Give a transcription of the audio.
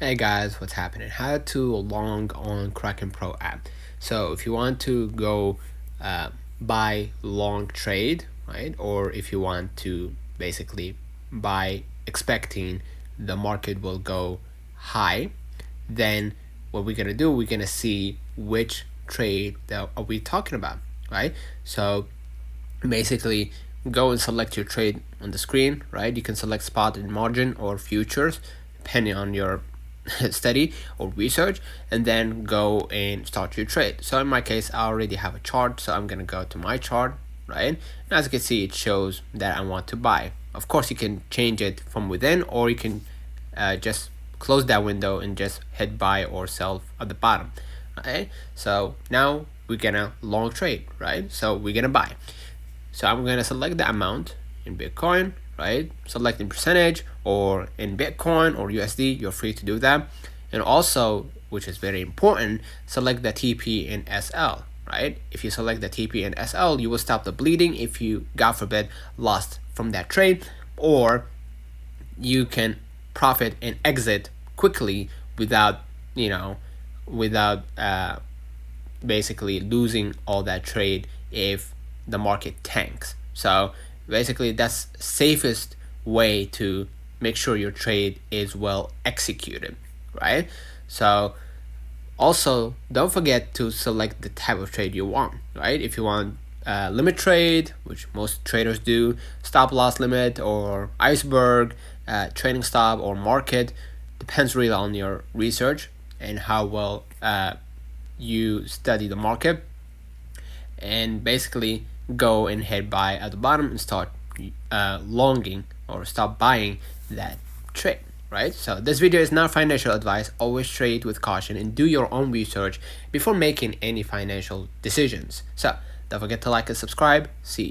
Hey guys, what's happening? How to long on Kraken Pro app. So if you want to go buy long trade, right? Or if you want to basically buy expecting the market will go high, then what we're gonna do, we're gonna see which trade that are we talking about, right? So basically go and select your trade on the screen, right? You can select spot and margin or futures depending on your study or research, and then go and start your trade. So in my case, I already have a chart, so I'm gonna go to my chart, right? And as you can see, it shows that I want to buy. Of course, you can change it from within, or you can just close that window and just hit buy or sell at the bottom, right? So now we're gonna long trade, right? So we're gonna buy. So I'm gonna select the amount in Bitcoin, right? Select in percentage or in Bitcoin or USD, you're free to do that. And also, which is very important, select the TP and SL, right? If you select the TP and SL, you will stop the bleeding if you, God forbid, lost from that trade, or you can profit and exit quickly without, without basically losing all that trade if the market tanks. So basically that's safest way to make sure your trade is well executed, right? So also don't forget to select the type of trade you want, right? If you want limit trade, which most traders do, stop loss limit or iceberg, trading stop or market, depends really on your research and how well you study the market, and basically go and hit buy at the bottom and start longing or stop buying that trade, right? So this video is not financial advice. Always trade with caution and do your own research before making any financial decisions. So don't forget to like and subscribe. See you.